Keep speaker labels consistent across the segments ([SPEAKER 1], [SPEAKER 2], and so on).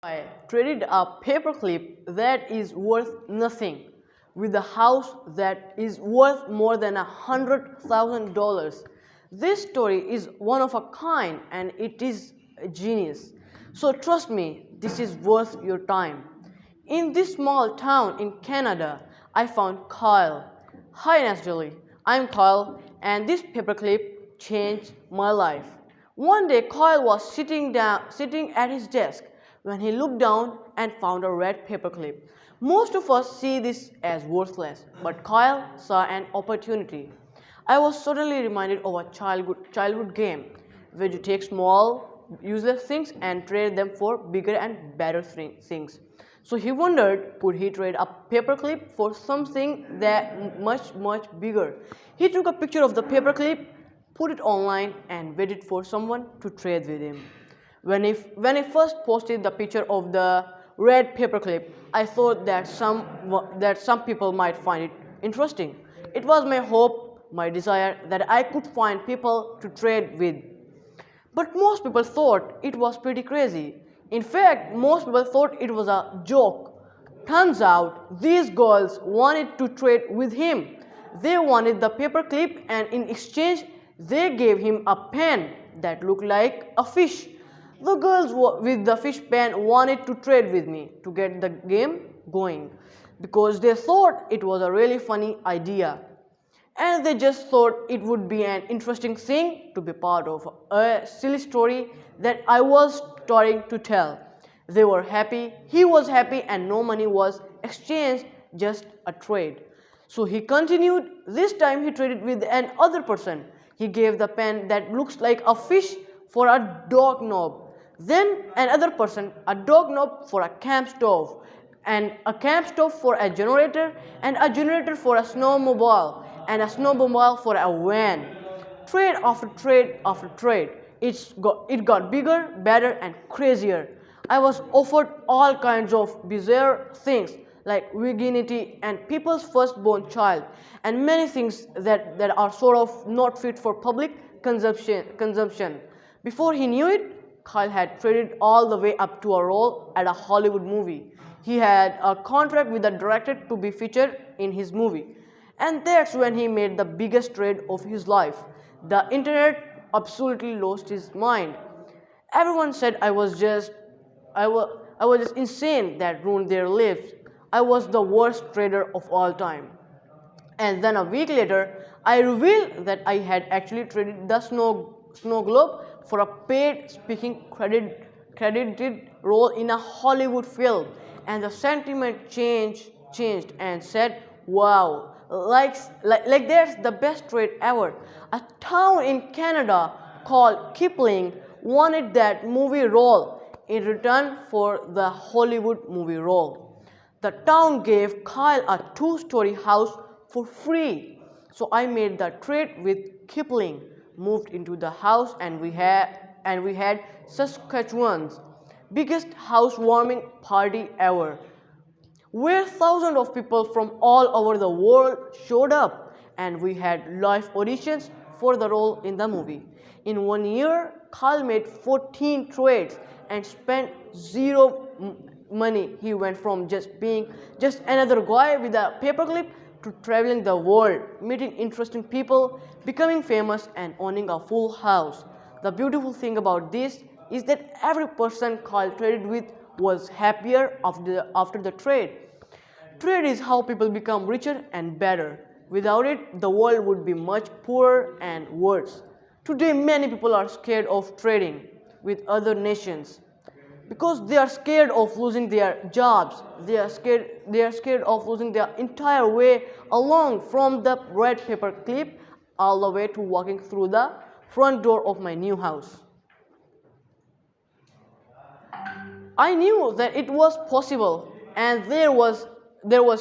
[SPEAKER 1] I traded a paperclip that is worth nothing with a house that is worth more than $100,000. This story is one of a kind and it is a genius. So trust me, this is worth your time. In this small town in Canada, I found Kyle. Hi Nestle, I'm Kyle and this paperclip changed my life. One day Kyle was sitting at his desk when he looked down and found a red paperclip. Most of us see this as worthless, but Kyle saw an opportunity. I was suddenly reminded of a childhood game where you take small, useless things and trade them for bigger and better things. So he wondered, could he trade a paperclip for something that much bigger? He took a picture of the paperclip, put it online, and waited for someone to trade with him. When he first posted the picture of the red paperclip, I thought that some people might find it interesting. It was my hope, my desire that I could find people to trade with. But most people thought it was pretty crazy. In fact, most people thought it was a joke. Turns out these girls wanted to trade with him. They wanted the paperclip, and in exchange, they gave him a pen that looked like a fish. The girls with the fish pen wanted to trade with me to get the game going because they thought it was a really funny idea. And they just thought it would be an interesting thing to be part of a silly story that I was starting to tell. They were happy, he was happy, and no money was exchanged, just a trade. So he continued. This time he traded with another person. He gave the pen that looks like a fish for a dog knob. Then another person, a dog knob for a camp stove, and a camp stove for a generator, and a generator for a snowmobile, and a snowmobile for a van. Trade after trade after trade. It got bigger, better, and crazier. I was offered all kinds of bizarre things like virginity and people's firstborn child, and many things that are sort of not fit for public consumption. Before he knew it, Kyle had traded all the way up to a role at a Hollywood movie. He had a contract with the director to be featured in his movie. And that's when he made the biggest trade of his life. The internet absolutely lost his mind. Everyone said I was just insane that ruined their lives. I was the worst trader of all time. And then a week later, I revealed that I had actually traded the snow globe for a paid speaking credited role in a Hollywood film. And the sentiment changed and said, wow, like that's the best trade ever. A town in Canada called Kipling wanted that movie role in return for the Hollywood movie role. The town gave Kyle a two-story house for free. So I made the trade with Kipling, moved into the house, and we had Saskatchewan's biggest housewarming party ever, where thousands of people from all over the world showed up, and we had live auditions for the role in the movie. In 1 year, Kyle made 14 trades and spent zero money. He went from just being just another guy with a paperclip to traveling the world, meeting interesting people, becoming famous, and owning a full house. The beautiful thing about this is that every person Kyle traded with was happier after the trade. Trade is how people become richer and better. Without it, the world would be much poorer and worse. Today, many people are scared of trading with other nations because they are scared of losing their jobs. They are scared of losing their entire way along from the red paper clip all the way to walking through the front door of my new house. I knew that it was possible, and there was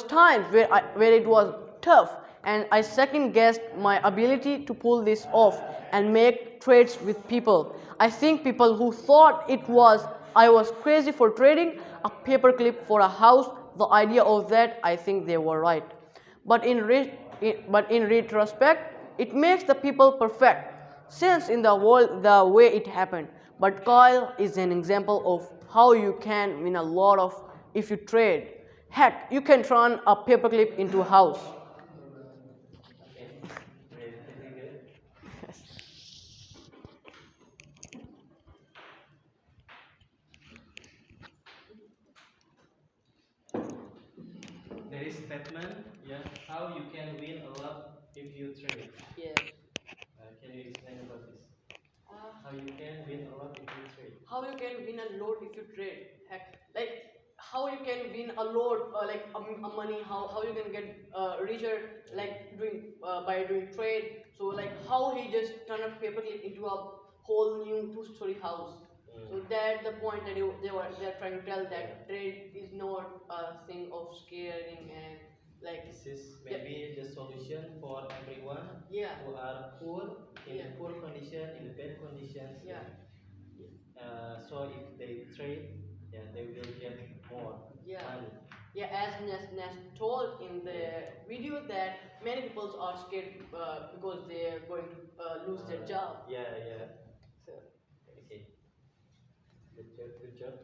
[SPEAKER 1] times where it was tough, and I second guessed my ability to pull this off and make trades with people. I think people who thought I was crazy for trading a paperclip for a house, the idea of that, I think they were right. But in retrospect, it makes the people perfect sense in the world the way it happened. But Kyle is an example of how you can win a lot of if you trade. Heck, you can turn a paperclip into a house.
[SPEAKER 2] Okay, great, pretty good. There is statement, yeah, how you can win a lot if you trade.
[SPEAKER 1] Yes.
[SPEAKER 2] Can you explain about this? How you can win a lot if you trade?
[SPEAKER 1] How you can win a lot if you trade? Heck, like how you can win a lot, like a money. How you can get richer, like doing by doing trade. So like how he just turned a paperclip into a whole new two-story house. So that's the point that they're trying to tell that trade is not a thing of scaring and like
[SPEAKER 2] This is maybe the solution for everyone
[SPEAKER 1] yeah
[SPEAKER 2] who are poor, in
[SPEAKER 1] yeah
[SPEAKER 2] the poor condition, in the bad conditions.
[SPEAKER 1] yeah
[SPEAKER 2] So if they trade, yeah, they will get more
[SPEAKER 1] yeah.
[SPEAKER 2] money.
[SPEAKER 1] Yeah, as Nas told in the video that many people are scared because they're going to lose their job.
[SPEAKER 2] Yeah, yeah.
[SPEAKER 1] So,
[SPEAKER 2] Okay. Good job, good job.